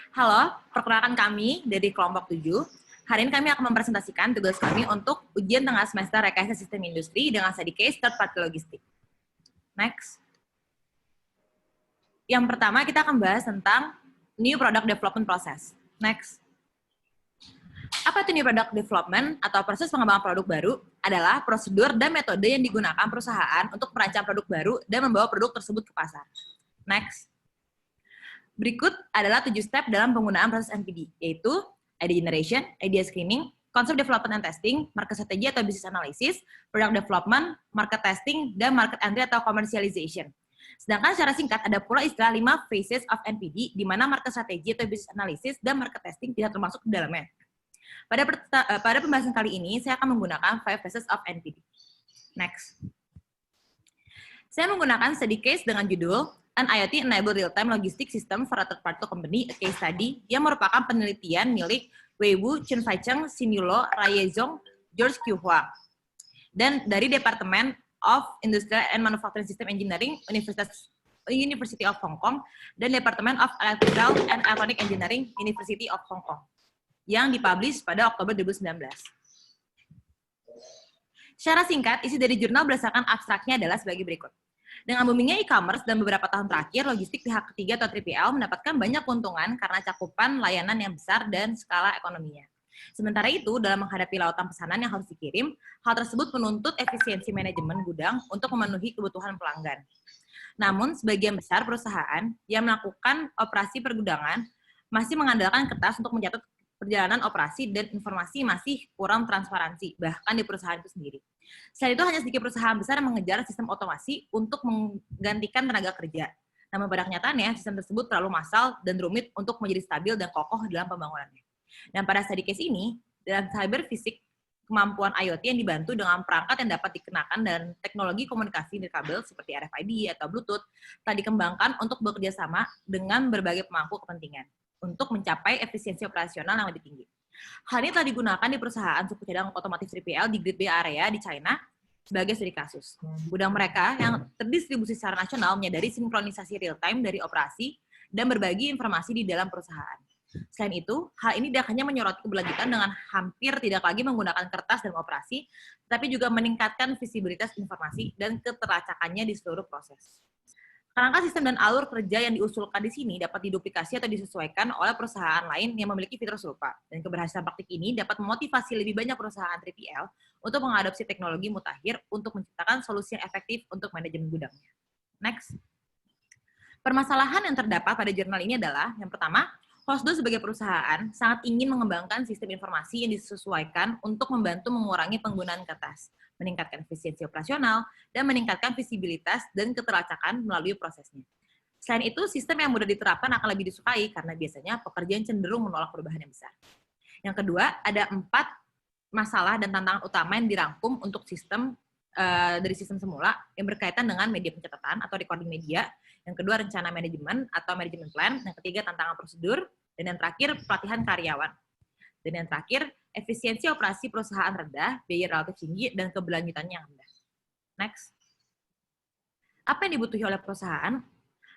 Halo, perkenalkan kami dari kelompok 7. Hari ini kami akan mempresentasikan tugas kami untuk ujian tengah semester Rekayasa Sistem Industri dengan study case third party logistik. Next. Yang pertama kita akan bahas tentang new product development process. Next. Apa itu new product development atau proses pengembangan produk baru? Adalah prosedur dan metode yang digunakan perusahaan untuk merancang produk baru dan membawa produk tersebut ke pasar. Next. Berikut adalah 7 step dalam penggunaan proses NPD, yaitu idea generation, idea screening, concept development and testing, market strategy atau business analysis, product development, market testing, dan market entry atau commercialization. Sedangkan secara singkat ada pula istilah 5 phases of NPD, di mana market strategy atau business analysis dan market testing tidak termasuk di dalamnya. Pada pembahasan kali ini, saya akan menggunakan 5 phases of NPD. Next. Saya menggunakan study case dengan judul An IoT-enabled real-time logistic system for a third-party company, a case study, yang merupakan penelitian milik Wei Wu, Chun Fai Cheng, Sinulo, Rayezong, George Q. Huang, dan dari Department of Industrial and Manufacturing System Engineering, University of Hong Kong, dan Department of Electrical and Electronic Engineering, University of Hong Kong, yang dipublish pada Oktober 2019. Secara singkat, isi dari jurnal berdasarkan abstraknya adalah sebagai berikut. Dengan boomingnya e-commerce dan beberapa tahun terakhir, logistik pihak ketiga atau 3PL mendapatkan banyak keuntungan karena cakupan layanan yang besar dan skala ekonominya. Sementara itu, dalam menghadapi lautan pesanan yang harus dikirim, hal tersebut menuntut efisiensi manajemen gudang untuk memenuhi kebutuhan pelanggan. Namun, sebagian besar perusahaan yang melakukan operasi pergudangan masih mengandalkan kertas untuk mencatat perjalanan operasi dan informasi masih kurang transparansi, bahkan di perusahaan itu sendiri. Selain itu, hanya sedikit perusahaan besar yang mengejar sistem otomasi untuk menggantikan tenaga kerja. Namun pada kenyataannya, sistem tersebut terlalu massal dan rumit untuk menjadi stabil dan kokoh dalam pembangunannya. Dan pada study case ini, dalam cyber fisik, kemampuan IoT yang dibantu dengan perangkat yang dapat dikenakan dan teknologi komunikasi nirkabel seperti RFID atau Bluetooth telah dikembangkan untuk bekerja sama dengan berbagai pemangku kepentingan untuk mencapai efisiensi operasional yang lebih tinggi. Hal ini telah digunakan di perusahaan suku cadang otomotif 3PL di Great Bay Area di China sebagai studi kasus. Gudang mereka yang terdistribusi secara nasional menyadari sinkronisasi real-time dari operasi dan berbagi informasi di dalam perusahaan. Selain itu, hal ini tidak hanya menyoroti keberlanjutan dengan hampir tidak lagi menggunakan kertas dalam operasi, tapi juga meningkatkan visibilitas informasi dan keteracakannya di seluruh proses. Kerangka sistem dan alur kerja yang diusulkan di sini dapat diduplikasi atau disesuaikan oleh perusahaan lain yang memiliki fitur serupa. Dan keberhasilan praktik ini dapat memotivasi lebih banyak perusahaan 3PL untuk mengadopsi teknologi mutakhir untuk menciptakan solusi yang efektif untuk manajemen gudangnya. Next. Permasalahan yang terdapat pada jurnal ini adalah, yang pertama, Hosdo sebagai perusahaan sangat ingin mengembangkan sistem informasi yang disesuaikan untuk membantu mengurangi penggunaan kertas, meningkatkan efisiensi operasional, dan meningkatkan visibilitas dan keteracakan melalui prosesnya. Selain itu, sistem yang mudah diterapkan akan lebih disukai karena biasanya pekerjaan cenderung menolak perubahan yang besar. Yang kedua, ada 4 masalah dan tantangan utama yang dirangkum untuk sistem dari sistem semula yang berkaitan dengan media pencatatan atau recording media. Yang kedua, rencana manajemen atau management plan. Yang ketiga, tantangan prosedur. Dan yang terakhir, pelatihan karyawan. Dan yang terakhir, efisiensi operasi perusahaan rendah, biaya relatif tinggi, dan keberlanjutannya yang rendah. Next. Apa yang dibutuhkan oleh perusahaan?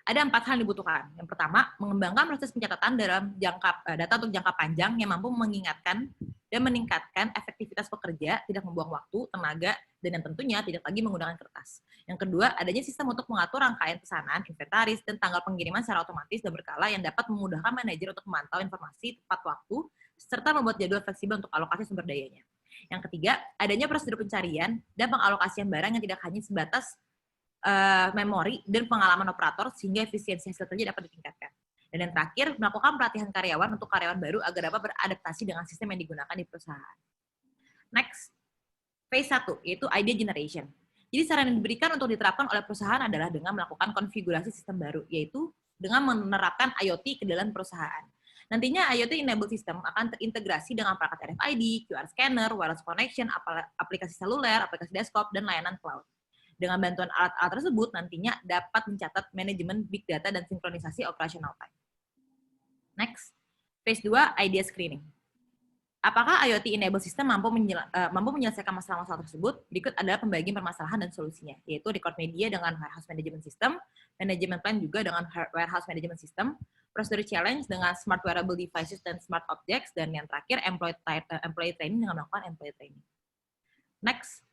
Ada 4 hal yang dibutuhkan. Yang pertama, mengembangkan proses pencatatan dalam data untuk jangka panjang yang mampu mengingatkan dan meningkatkan efektivitas pekerja, tidak membuang waktu, tenaga, dan yang tentunya tidak lagi menggunakan kertas. Yang kedua, adanya sistem untuk mengatur rangkaian pesanan, inventaris, dan tanggal pengiriman secara otomatis dan berkala yang dapat memudahkan manajer untuk memantau informasi tepat waktu, serta membuat jadwal fleksibel untuk alokasi sumber dayanya. Yang ketiga, adanya prosedur pencarian dan pengalokasian barang yang tidak hanya sebatas memori dan pengalaman operator sehingga efisiensi hasil kerja dapat ditingkatkan. Dan yang terakhir, melakukan pelatihan karyawan untuk karyawan baru agar dapat beradaptasi dengan sistem yang digunakan di perusahaan. Next, phase 1, yaitu idea generation. Jadi saran yang diberikan untuk diterapkan oleh perusahaan adalah dengan melakukan konfigurasi sistem baru, yaitu dengan menerapkan IoT ke dalam perusahaan. Nantinya IoT-enabled system akan terintegrasi dengan perangkat RFID, QR scanner, wireless connection, aplikasi seluler, aplikasi desktop, dan layanan cloud. Dengan bantuan alat-alat tersebut, nantinya dapat mencatat manajemen big data dan sinkronisasi operational time. Next, phase 2, idea screening. Apakah IoT-enabled system mampu menyelesaikan masalah-masalah tersebut? Berikut adalah pembagian permasalahan dan solusinya, yaitu record media dengan warehouse management system, management plan juga dengan warehouse management system, Prosedur challenge dengan smart wearable devices dan smart objects, dan yang terakhir employee training dengan melakukan employee training. Next,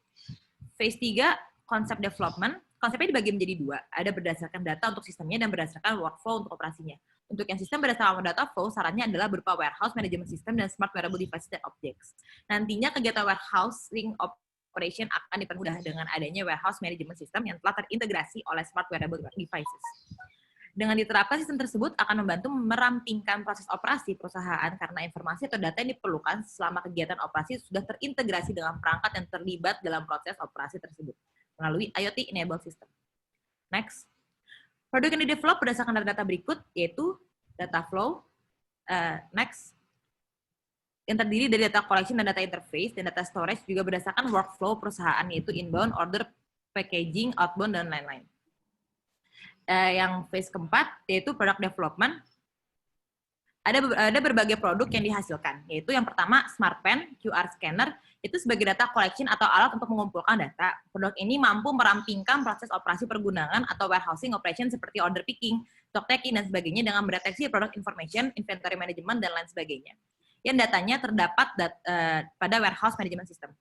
phase 3, konsep development. Konsepnya dibagi menjadi dua, ada berdasarkan data untuk sistemnya dan berdasarkan workflow untuk operasinya. Untuk yang sistem berdasarkan data flow, sarannya adalah berupa warehouse management system dan smart wearable devices dan objects. Nantinya kegiatan warehousing operation akan dipermudah dengan adanya warehouse management system yang telah terintegrasi oleh smart wearable devices. Dengan diterapkan sistem tersebut akan membantu merampingkan proses operasi perusahaan karena informasi atau data yang diperlukan selama kegiatan operasi sudah terintegrasi dengan perangkat yang terlibat dalam proses operasi tersebut melalui IoT Enabled System. Next. Produk yang di-develop berdasarkan data-data berikut, yaitu data flow, next, yang terdiri dari data collection dan data interface, dan data storage juga berdasarkan workflow perusahaan, yaitu inbound, order, packaging, outbound, dan lain-lain. Yang phase keempat, yaitu product development, ada berbagai produk yang dihasilkan, yaitu yang pertama Smart Pen, QR Scanner, itu sebagai data collection atau alat untuk mengumpulkan data. Produk ini mampu merampingkan proses operasi pergunangan atau warehousing operation seperti order picking, stock taking, dan sebagainya dengan mendeteksi product information, inventory management, dan lain sebagainya. Yang datanya terdapat pada warehouse management system.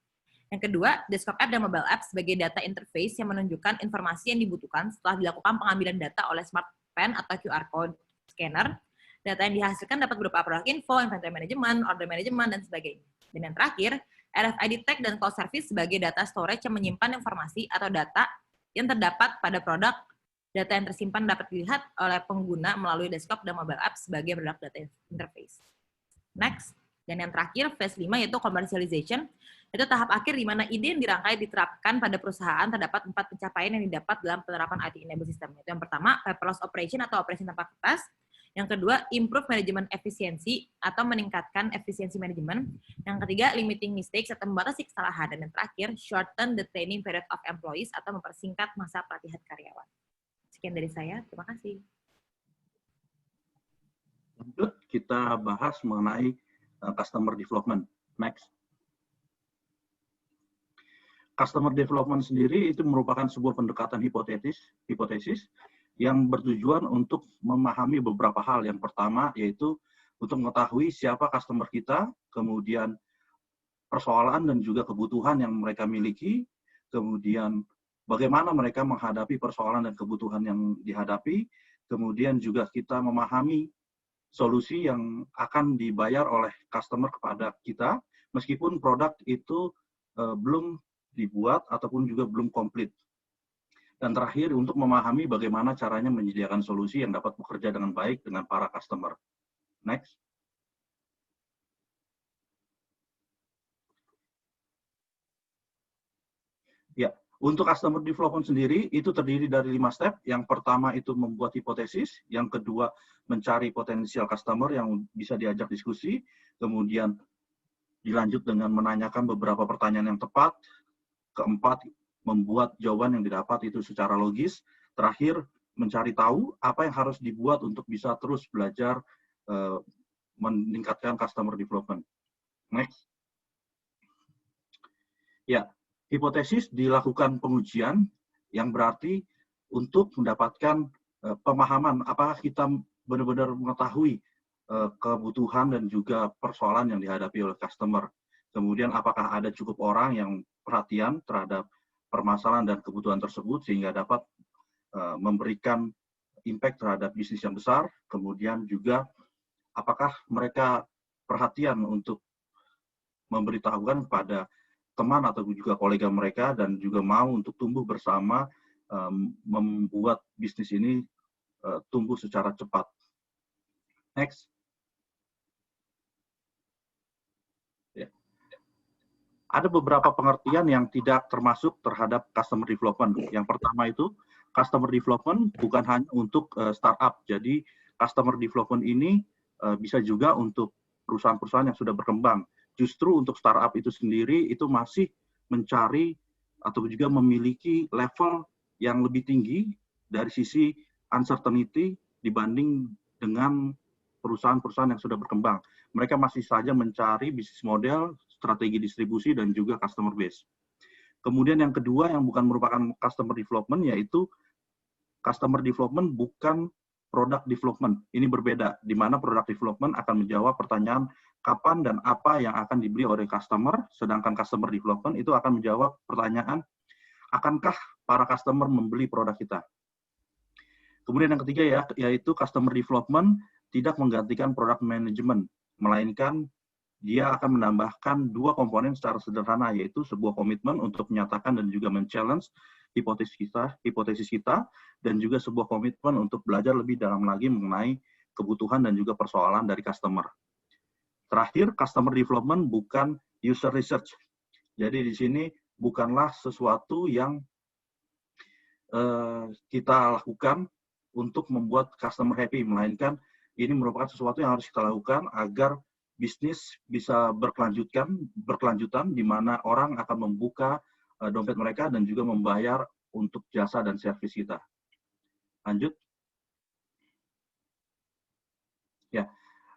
Yang kedua, desktop app dan mobile app sebagai data interface yang menunjukkan informasi yang dibutuhkan setelah dilakukan pengambilan data oleh Smart Pen atau QR Code Scanner. Data yang dihasilkan dapat berupa produk info, inventory management, order management, dan sebagainya. Dan yang terakhir, RFID tag dan cloud service sebagai data storage yang menyimpan informasi atau data yang terdapat pada produk. Data yang tersimpan dapat dilihat oleh pengguna melalui desktop dan mobile app sebagai produk data interface. Next, dan yang terakhir, phase 5 yaitu commercialization. Itu tahap akhir di mana ide yang dirangkai diterapkan pada perusahaan. Terdapat 4 pencapaian yang didapat dalam penerapan IT Enabled System. Itu yang pertama, paperless operation atau operasi tanpa kertas. Yang kedua, improve management efisiensi atau meningkatkan efisiensi manajemen. Yang ketiga, limiting mistakes atau membatasi kesalahan. Dan yang terakhir, shorten the training period of employees atau mempersingkat masa pelatihan karyawan. Sekian dari saya, terima kasih. Lanjut, kita bahas mengenai customer development. Next. Customer development sendiri itu merupakan sebuah pendekatan hipotesis yang bertujuan untuk memahami beberapa hal. Yang pertama yaitu untuk mengetahui siapa customer kita, kemudian persoalan dan juga kebutuhan yang mereka miliki, kemudian bagaimana mereka menghadapi persoalan dan kebutuhan yang dihadapi, kemudian juga kita memahami solusi yang akan dibayar oleh customer kepada kita, meskipun produk itu belum dibuat ataupun juga belum komplit. Dan terakhir, untuk memahami bagaimana caranya menyediakan solusi yang dapat bekerja dengan baik dengan para customer. Next. Ya, untuk customer development sendiri, itu terdiri dari 5 step. Yang pertama itu membuat hipotesis, yang kedua mencari potensial customer yang bisa diajak diskusi, kemudian dilanjut dengan menanyakan beberapa pertanyaan yang tepat, keempat, membuat jawaban yang didapat itu secara logis. Terakhir, mencari tahu apa yang harus dibuat untuk bisa terus belajar meningkatkan customer development. Next. Ya, hipotesis dilakukan pengujian yang berarti untuk mendapatkan pemahaman apakah kita benar-benar mengetahui kebutuhan dan juga persoalan yang dihadapi oleh customer. Kemudian apakah ada cukup orang yang perhatian terhadap permasalahan dan kebutuhan tersebut sehingga dapat memberikan impact terhadap bisnis yang besar. Kemudian juga apakah mereka perhatian untuk memberitahukan kepada teman atau juga kolega mereka dan juga mau untuk tumbuh bersama membuat bisnis ini tumbuh secara cepat. Next. Ada beberapa pengertian yang tidak termasuk terhadap customer development. Yang pertama itu, customer development bukan hanya untuk startup. Jadi, customer development ini bisa juga untuk perusahaan-perusahaan yang sudah berkembang. Justru untuk startup itu sendiri, itu masih mencari atau juga memiliki level yang lebih tinggi dari sisi uncertainty dibanding dengan perusahaan-perusahaan yang sudah berkembang. Mereka masih saja mencari bisnis model, strategi distribusi, dan juga customer base. Kemudian yang kedua yang bukan merupakan customer development, yaitu customer development bukan product development. Ini berbeda, di mana product development akan menjawab pertanyaan kapan dan apa yang akan dibeli oleh customer, sedangkan customer development itu akan menjawab pertanyaan akankah para customer membeli produk kita. Kemudian yang ketiga yaitu customer development tidak menggantikan product management, melainkan dia akan menambahkan dua komponen secara sederhana, yaitu sebuah komitmen untuk menyatakan dan juga men-challenge hipotesis kita, dan juga sebuah komitmen untuk belajar lebih dalam lagi mengenai kebutuhan dan juga persoalan dari customer. Terakhir, customer development bukan user research. Jadi di sini bukanlah sesuatu yang kita lakukan untuk membuat customer happy, melainkan ini merupakan sesuatu yang harus kita lakukan agar bisnis bisa berkelanjutan, di mana orang akan membuka dompet mereka dan juga membayar untuk jasa dan servis kita. Lanjut. Ya,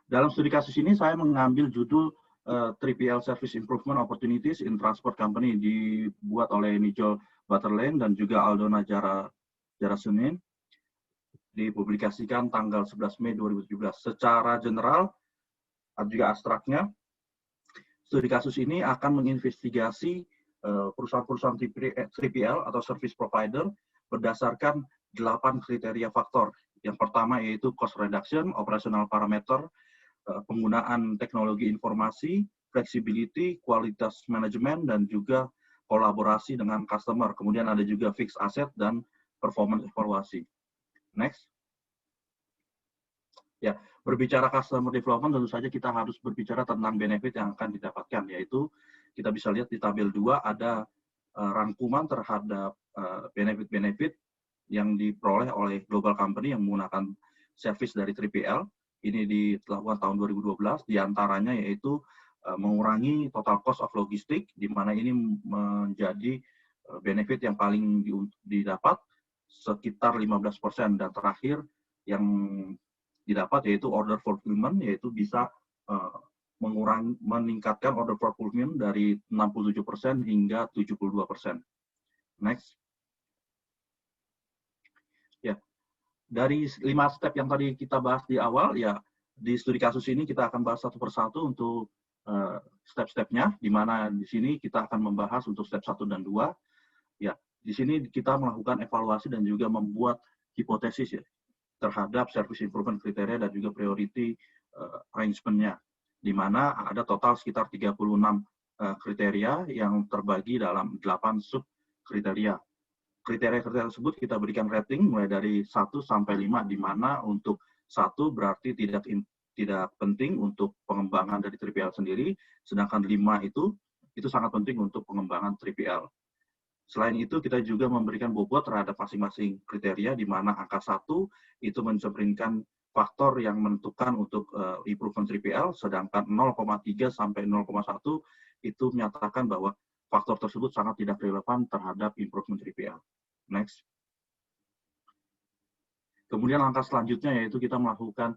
dalam studi kasus ini saya mengambil judul 3PL Service Improvement Opportunities in Transport Company, dibuat oleh Nigel Butterland dan juga Aldona Jarasunin, dipublikasikan tanggal 11 Mei 2017. Secara general, juga abstraknya, studi kasus ini akan menginvestigasi perusahaan-perusahaan 3PL atau service provider berdasarkan 8 kriteria faktor. Yang pertama yaitu cost reduction, operational parameter, penggunaan teknologi informasi, flexibility, kualitas manajemen, dan juga kolaborasi dengan customer. Kemudian ada juga fixed asset dan performance evaluasi. Next. Ya, berbicara customer development tentu saja kita harus berbicara tentang benefit yang akan didapatkan, yaitu kita bisa lihat di tabel 2 ada rangkuman terhadap benefit-benefit yang diperoleh oleh global company yang menggunakan service dari 3PL. Ini dilakukan tahun 2012, diantaranya yaitu mengurangi total cost of logistik, di mana ini menjadi benefit yang paling didapat sekitar 15%, dan terakhir yang didapat yaitu order fulfillment, yaitu bisa meningkatkan order fulfillment dari 67% hingga 72%. Next. Ya, dari 5 step yang tadi kita bahas di awal, ya di studi kasus ini kita akan bahas satu persatu untuk step-stepnya, di mana di sini kita akan membahas untuk step 1 dan 2. Ya, di sini kita melakukan evaluasi dan juga membuat hipotesis ya terhadap service improvement kriteria dan juga priority arrangement-nya, di mana ada total sekitar 36 kriteria yang terbagi dalam 8 sub kriteria. Kriteria-kriteria tersebut kita berikan rating mulai dari 1 sampai 5, di mana untuk 1 berarti tidak penting untuk pengembangan dari 3PL sendiri, sedangkan 5 itu sangat penting untuk pengembangan 3PL. Selain itu, kita juga memberikan bobot terhadap masing-masing kriteria, di mana angka 1 itu mencerminkan faktor yang menentukan untuk improvement 3PL, sedangkan 0,3 sampai 0,1 itu menyatakan bahwa faktor tersebut sangat tidak relevan terhadap improvement 3PL. Next. Kemudian langkah selanjutnya yaitu kita melakukan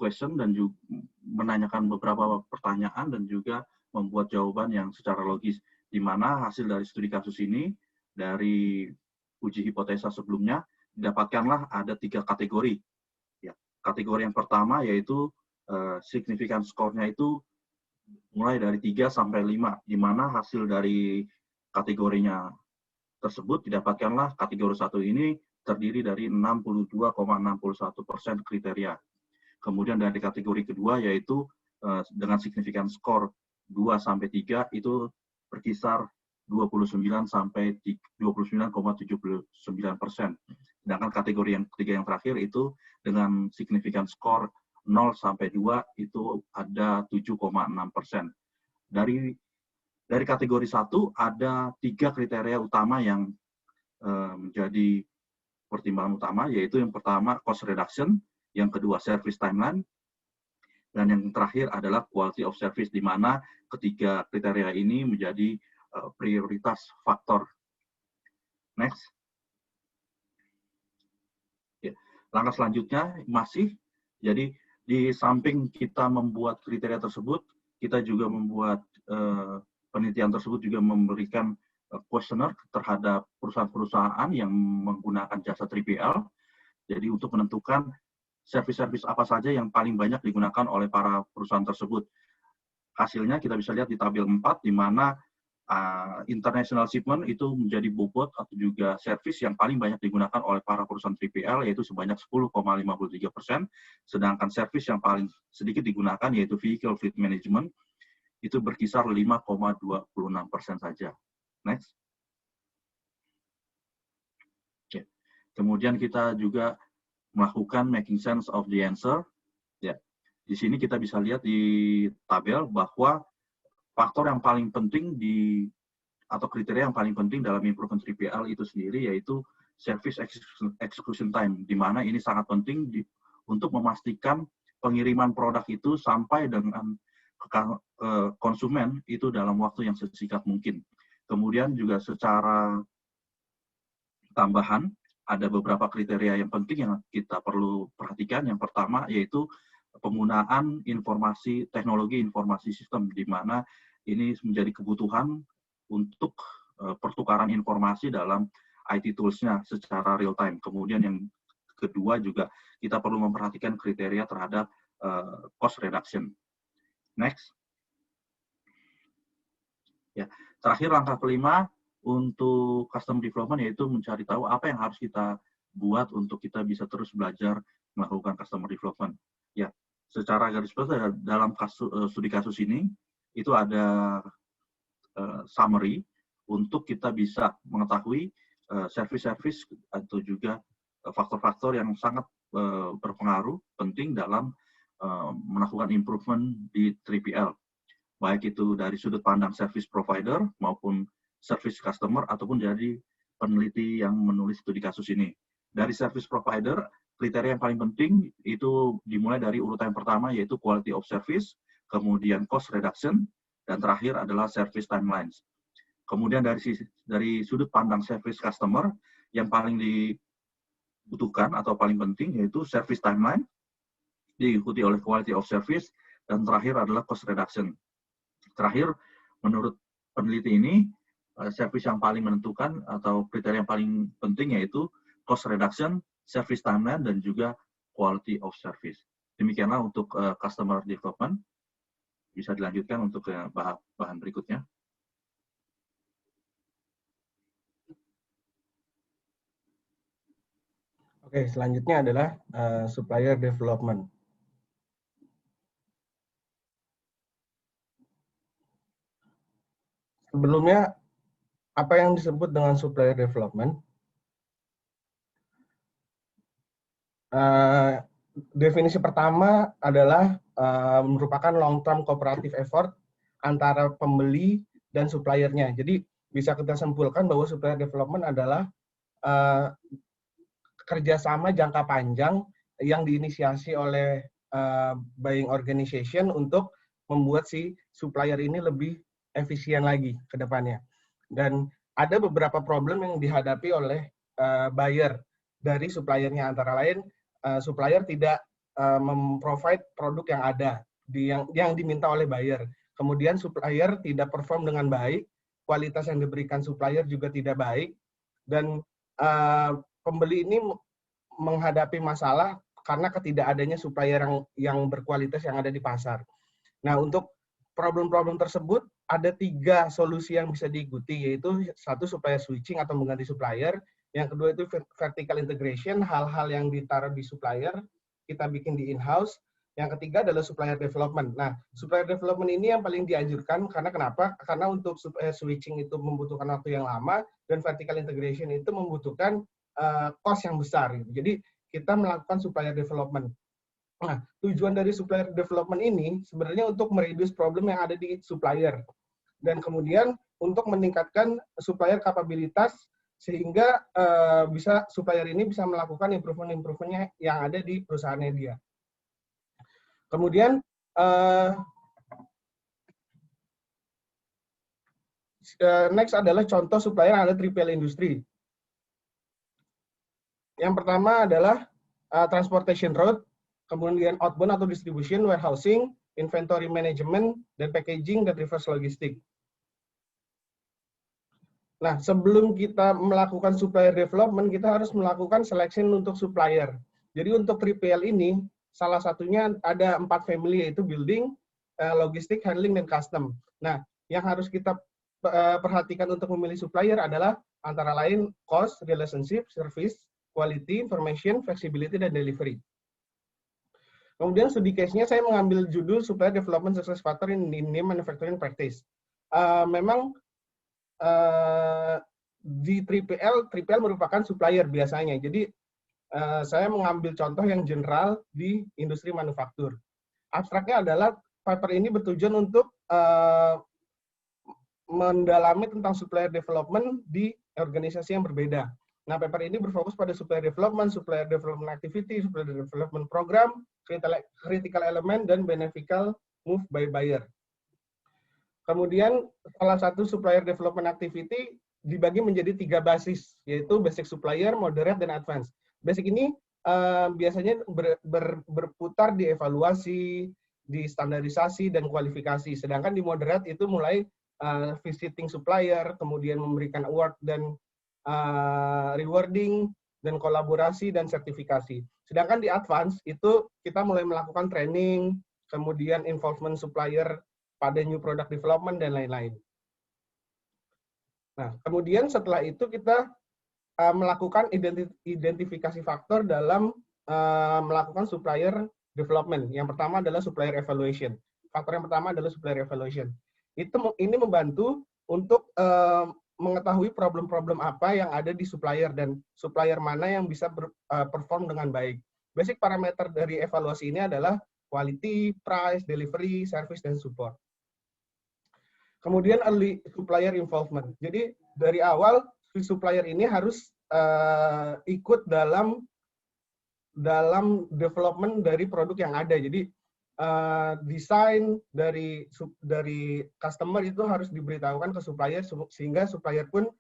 question dan juga menanyakan beberapa pertanyaan dan juga membuat jawaban yang secara logis, di mana hasil dari studi kasus ini, dari uji hipotesa sebelumnya, didapatkanlah ada 3 kategori. Ya, kategori yang pertama yaitu signifikan skornya itu mulai dari 3 sampai 5, di mana hasil dari kategorinya tersebut didapatkanlah kategori 1 ini terdiri dari 62,61% kriteria. Kemudian dari kategori kedua yaitu dengan signifikan skor 2 sampai 3 itu berkisar 29 sampai 29,79%. Sedangkan kategori yang ketiga yang terakhir itu dengan signifikan skor 0 sampai 2 itu ada 7,6%. Dari kategori 1 ada 3 kriteria utama yang menjadi pertimbangan utama, yaitu yang pertama cost reduction, yang kedua service timeline, dan yang terakhir adalah quality of service, di mana ketiga kriteria ini menjadi prioritas faktor. Next. Ya, langkah selanjutnya masih, jadi di samping kita membuat kriteria tersebut, kita juga membuat penelitian tersebut juga memberikan kuesioner terhadap perusahaan-perusahaan yang menggunakan jasa 3PL. Jadi untuk menentukan service-service apa saja yang paling banyak digunakan oleh para perusahaan tersebut. Hasilnya kita bisa lihat di tabel 4, di mana international shipment itu menjadi bobot atau juga service yang paling banyak digunakan oleh para perusahaan 3PL, yaitu sebanyak 10,53%, sedangkan service yang paling sedikit digunakan yaitu vehicle fleet management, itu berkisar 5,26% saja. Next. Okay. Kemudian kita juga melakukan making sense of the answer. Ya. Di sini kita bisa lihat di tabel bahwa faktor yang paling penting atau kriteria yang paling penting dalam improvement 3PL itu sendiri yaitu service execution time, di mana ini sangat penting untuk memastikan pengiriman produk itu sampai dengan ke konsumen itu dalam waktu yang sesingkat mungkin. Kemudian juga secara tambahan ada beberapa kriteria yang penting yang kita perlu perhatikan. Yang pertama yaitu penggunaan teknologi informasi sistem, di mana ini menjadi kebutuhan untuk pertukaran informasi dalam IT tools-nya secara real time. Kemudian yang kedua juga kita perlu memperhatikan kriteria terhadap cost reduction. Next. Ya, terakhir langkah kelima untuk custom development yaitu mencari tahu apa yang harus kita buat untuk kita bisa terus belajar melakukan customer development. Ya, secara garis besar dalam studi kasus ini itu ada summary untuk kita bisa mengetahui service-service atau juga faktor-faktor yang sangat berpengaruh penting dalam melakukan improvement di 3PL. Baik itu dari sudut pandang service provider maupun service customer ataupun dari peneliti yang menulis studi kasus ini. Dari service provider, kriteria yang paling penting itu dimulai dari urutan yang pertama yaitu quality of service, kemudian cost reduction, dan terakhir adalah service timelines. Kemudian dari sudut pandang service customer, yang paling dibutuhkan atau paling penting yaitu service timeline, diikuti oleh quality of service, dan terakhir adalah cost reduction. Terakhir, menurut peneliti ini, service yang paling menentukan atau kriteria yang paling penting yaitu cost reduction, service timeline, dan juga quality of service. Demikianlah untuk customer development. Bisa dilanjutkan untuk bahan berikutnya. Oke, selanjutnya adalah supplier development. Sebelumnya, apa yang disebut dengan supplier development? Definisi pertama adalah merupakan long-term cooperative effort antara pembeli dan suppliernya. Jadi bisa kita simpulkan bahwa supplier development adalah kerjasama jangka panjang yang diinisiasi oleh buying organization untuk membuat si supplier ini lebih efisien lagi ke depannya. Dan ada beberapa problem yang dihadapi oleh buyer dari suppliernya, antara lain supplier tidak memprovide produk yang ada yang diminta oleh buyer. Kemudian supplier tidak perform dengan baik, kualitas yang diberikan supplier juga tidak baik, dan pembeli ini menghadapi masalah karena ketidakadanya supplier yang berkualitas yang ada di pasar. Nah, untuk problem-problem tersebut ada 3 solusi yang bisa diikuti, yaitu satu, supplier switching atau mengganti supplier. Yang kedua itu vertical integration, hal-hal yang ditaruh di supplier kita bikin di in-house. Yang ketiga adalah supplier development. Nah, supplier development ini yang paling dianjurkan karena kenapa? Karena untuk supplier switching itu membutuhkan waktu yang lama, dan vertical integration itu membutuhkan cost yang besar. Gitu. Jadi kita melakukan supplier development. Nah, tujuan dari supplier development ini sebenarnya untuk mereduce problem yang ada di supplier, dan kemudian untuk meningkatkan supplier kapabilitas sehingga supplier ini bisa melakukan improvement-improvementnya yang ada di perusahaannya dia. Kemudian next adalah contoh supplier yang ada 3PL industri. Yang pertama adalah transportation route, kemudian outbound atau distribution, warehousing, inventory management, dan packaging, dan reverse logistik. Nah, sebelum kita melakukan supplier development, kita harus melakukan selection untuk supplier. Jadi untuk 3PL ini, salah satunya ada 4 family, yaitu building, logistik, handling, dan custom. Nah, yang harus kita perhatikan untuk memilih supplier adalah antara lain cost, relationship, service, quality, information, flexibility, dan delivery. Kemudian studi case-nya saya mengambil judul Supplier Development Success Factor in Indian Manufacturing Practice. Memang di 3PL merupakan supplier biasanya. Jadi saya mengambil contoh yang general di industri manufaktur. Abstraknya adalah paper ini bertujuan untuk mendalami tentang supplier development di organisasi yang berbeda. Nah, paper ini berfokus pada supplier development activity, supplier development program, critical element, dan beneficial move by buyer. Kemudian, salah satu supplier development activity dibagi menjadi 3 basis, yaitu basic supplier, moderate, dan advance. Basic ini biasanya berputar di evaluasi, di standarisasi, dan kualifikasi. Sedangkan di moderate itu mulai visiting supplier, kemudian memberikan award dan rewarding, dan kolaborasi, dan sertifikasi. Sedangkan di advance itu kita mulai melakukan training, kemudian involvement supplier pada new product development, dan lain-lain. Nah, kemudian setelah itu kita melakukan identifikasi faktor dalam melakukan supplier development. Yang pertama adalah supplier evaluation. Faktor yang pertama adalah supplier evaluation. Ini membantu untuk mengetahui problem-problem apa yang ada di supplier dan supplier mana yang bisa perform dengan baik. Basic parameter dari evaluasi ini adalah quality, price, delivery, service, dan support. Kemudian early supplier involvement. Jadi dari awal si supplier ini harus ikut dalam development dari produk yang ada. Jadi desain dari customer itu harus diberitahukan ke supplier sehingga supplier pun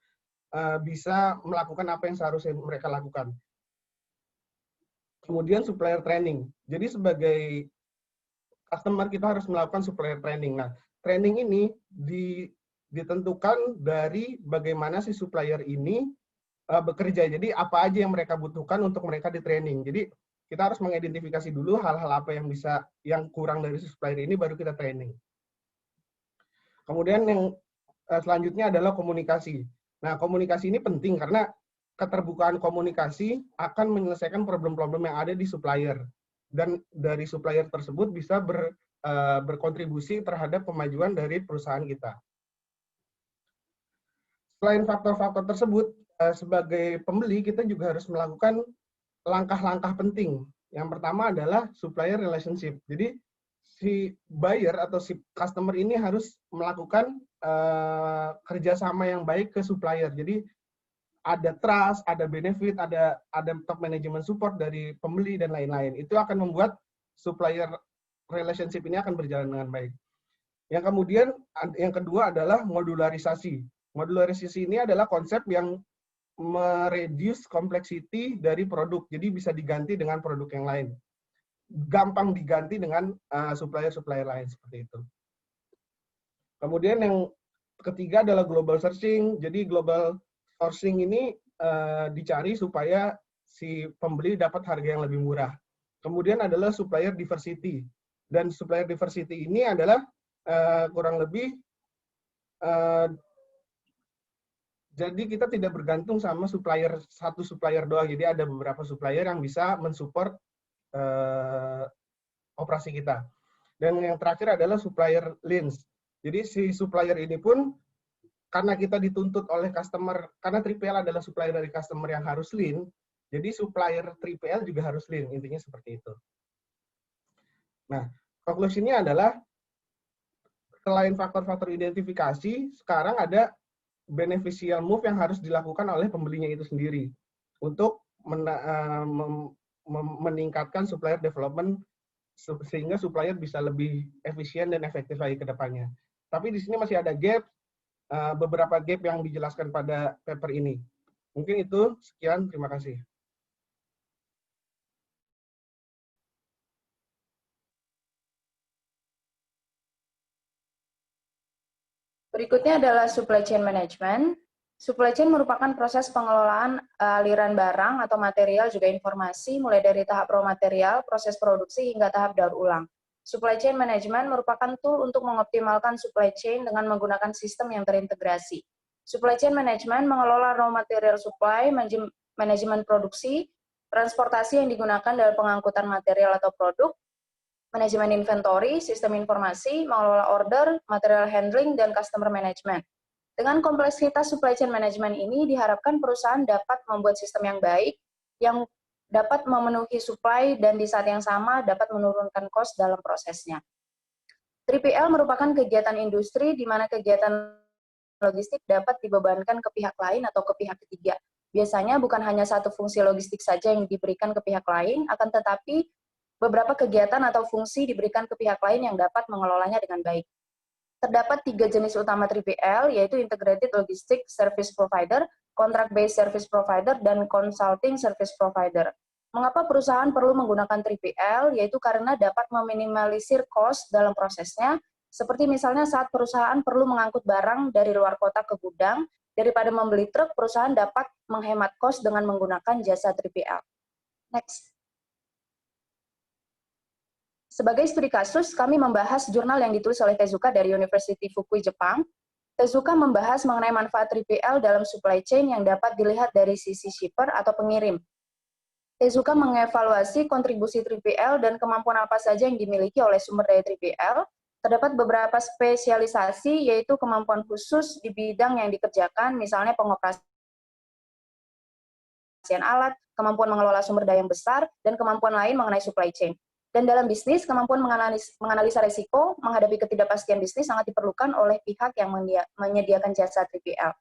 bisa melakukan apa yang seharusnya mereka lakukan. Kemudian supplier training. Jadi sebagai customer kita harus melakukan supplier training. Nah, training ini ditentukan dari bagaimana si supplier ini bekerja. Jadi apa aja yang mereka butuhkan untuk mereka di training. Jadi kita harus mengidentifikasi dulu hal-hal apa yang kurang dari supplier ini, baru kita training. Kemudian yang selanjutnya adalah komunikasi. Nah, komunikasi ini penting karena keterbukaan komunikasi akan menyelesaikan problem-problem yang ada di supplier. Dan dari supplier tersebut bisa berkontribusi terhadap kemajuan dari perusahaan kita. Selain faktor-faktor tersebut, sebagai pembeli kita juga harus melakukan langkah-langkah penting. Yang pertama adalah supplier relationship. Jadi si buyer atau si customer ini harus melakukan kerjasama yang baik ke supplier. Jadi ada trust, ada benefit, ada top management support dari pembeli dan lain-lain. Itu akan membuat supplier relationship ini akan berjalan dengan baik. Yang kedua adalah modularisasi. Modularisasi ini adalah konsep yang mereduce complexity dari produk, jadi bisa diganti dengan produk yang lain. Gampang diganti dengan supplier-supplier lain seperti itu. Kemudian yang ketiga adalah global sourcing. Jadi global sourcing ini dicari supaya si pembeli dapat harga yang lebih murah. Kemudian adalah supplier diversity. Dan supplier diversity ini adalah kurang lebih jadi kita tidak bergantung sama satu supplier doang. Jadi ada beberapa supplier yang bisa mensupport operasi kita. Dan yang terakhir adalah supplier leans. Jadi si supplier ini pun karena kita dituntut oleh customer, karena 3PL adalah supplier dari customer yang harus lean, jadi supplier 3PL juga harus lean. Intinya seperti itu. Nah, konklusinya adalah selain faktor-faktor identifikasi, sekarang ada beneficial move yang harus dilakukan oleh pembelinya itu sendiri untuk meningkatkan supplier development sehingga supplier bisa lebih efisien dan efektif lagi ke depannya. Tapi di sini masih ada gap, beberapa gap yang dijelaskan pada paper ini. Mungkin itu, sekian, terima kasih. Berikutnya adalah supply chain management. Supply chain merupakan proses pengelolaan aliran barang atau material juga informasi mulai dari tahap raw material, proses produksi hingga tahap daur ulang. Supply chain management merupakan tool untuk mengoptimalkan supply chain dengan menggunakan sistem yang terintegrasi. Supply chain management mengelola raw material supply, manajemen produksi, transportasi yang digunakan dalam pengangkutan material atau produk, manajemen inventory, sistem informasi, mengelola order, material handling, dan customer management. Dengan kompleksitas supply chain management ini, diharapkan perusahaan dapat membuat sistem yang baik, yang dapat memenuhi supply dan di saat yang sama dapat menurunkan cost dalam prosesnya. 3PL merupakan kegiatan industri di mana kegiatan logistik dapat dibebankan ke pihak lain atau ke pihak ketiga. Biasanya bukan hanya satu fungsi logistik saja yang diberikan ke pihak lain, akan tetapi beberapa kegiatan atau fungsi diberikan ke pihak lain yang dapat mengelolanya dengan baik. Terdapat 3 jenis utama 3PL, yaitu Integrated Logistic Service Provider, Contract-Based Service Provider, dan Consulting Service Provider. Mengapa perusahaan perlu menggunakan 3PL? Yaitu karena dapat meminimalisir cost dalam prosesnya, seperti misalnya saat perusahaan perlu mengangkut barang dari luar kota ke gudang, daripada membeli truk, perusahaan dapat menghemat cost dengan menggunakan jasa 3PL. Next. Sebagai studi kasus, kami membahas jurnal yang ditulis oleh Tezuka dari University Fukui, Jepang. Tezuka membahas mengenai manfaat 3PL dalam supply chain yang dapat dilihat dari sisi shipper atau pengirim. Tezuka mengevaluasi kontribusi 3PL dan kemampuan apa saja yang dimiliki oleh sumber daya 3PL. Terdapat beberapa spesialisasi, yaitu kemampuan khusus di bidang yang dikerjakan, misalnya pengoperasian alat, kemampuan mengelola sumber daya yang besar, dan kemampuan lain mengenai supply chain. Dan dalam bisnis, kemampuan menganalisa risiko, menghadapi ketidakpastian bisnis sangat diperlukan oleh pihak yang menyediakan jasa 3PL.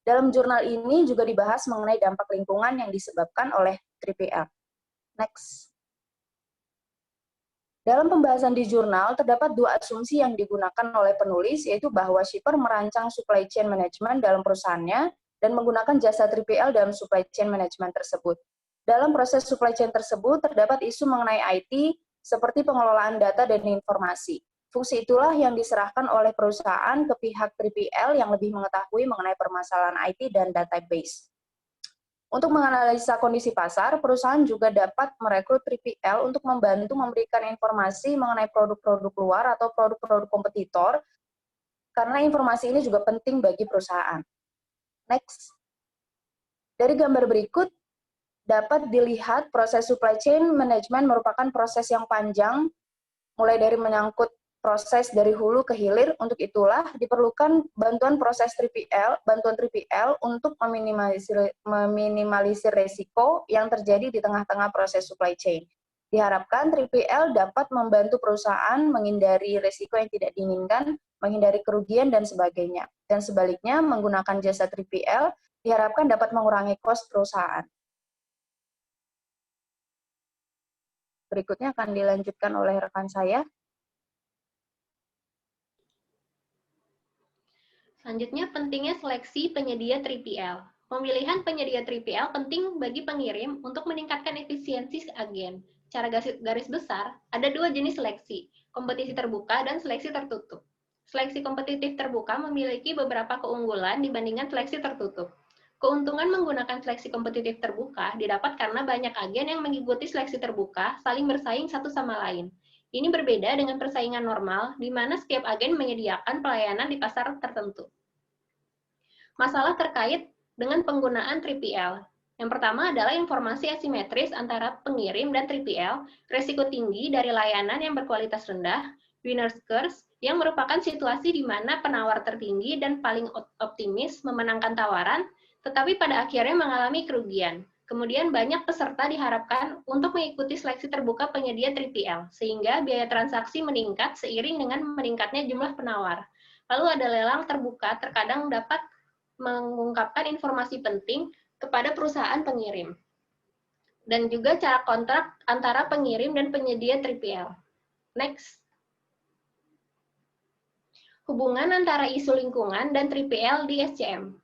Dalam jurnal ini juga dibahas mengenai dampak lingkungan yang disebabkan oleh 3PL. Next. Dalam pembahasan di jurnal, terdapat 2 asumsi yang digunakan oleh penulis, yaitu bahwa shipper merancang supply chain management dalam perusahaannya dan menggunakan jasa 3PL dalam supply chain management tersebut. Dalam proses supply chain tersebut, terdapat isu mengenai IT, seperti pengelolaan data dan informasi. Fungsi itulah yang diserahkan oleh perusahaan ke pihak 3PL yang lebih mengetahui mengenai permasalahan IT dan database. Untuk menganalisa kondisi pasar, perusahaan juga dapat merekrut 3PL untuk membantu memberikan informasi mengenai produk-produk luar atau produk-produk kompetitor, karena informasi ini juga penting bagi perusahaan. Next. Dari gambar berikut, dapat dilihat proses supply chain management merupakan proses yang panjang, mulai dari menyangkut proses dari hulu ke hilir. Untuk itulah diperlukan bantuan 3PL untuk meminimalisir resiko yang terjadi di tengah-tengah proses supply chain. Diharapkan 3PL dapat membantu perusahaan menghindari resiko yang tidak diinginkan, menghindari kerugian, dan sebagainya. Dan sebaliknya, menggunakan jasa 3PL diharapkan dapat mengurangi cost perusahaan. Berikutnya akan dilanjutkan oleh rekan saya. Selanjutnya, pentingnya seleksi penyedia 3PL. Pemilihan penyedia 3PL penting bagi pengirim untuk meningkatkan efisiensi agen. Secara garis besar, ada 2 jenis seleksi, kompetisi terbuka dan seleksi tertutup. Seleksi kompetitif terbuka memiliki beberapa keunggulan dibandingkan seleksi tertutup. Keuntungan menggunakan seleksi kompetitif terbuka didapat karena banyak agen yang mengikuti seleksi terbuka saling bersaing satu sama lain. Ini berbeda dengan persaingan normal, di mana setiap agen menyediakan pelayanan di pasar tertentu. Masalah terkait dengan penggunaan 3PL. Yang pertama adalah informasi asimetris antara pengirim dan 3PL, resiko tinggi dari layanan yang berkualitas rendah, winner's curse, yang merupakan situasi di mana penawar tertinggi dan paling optimis memenangkan tawaran, tetapi pada akhirnya mengalami kerugian. Kemudian banyak peserta diharapkan untuk mengikuti seleksi terbuka penyedia 3PL, sehingga biaya transaksi meningkat seiring dengan meningkatnya jumlah penawar. Lalu ada lelang terbuka, terkadang dapat mengungkapkan informasi penting kepada perusahaan pengirim. Dan juga cara kontrak antara pengirim dan penyedia 3PL. Next. Hubungan antara isu lingkungan dan 3PL di SCM.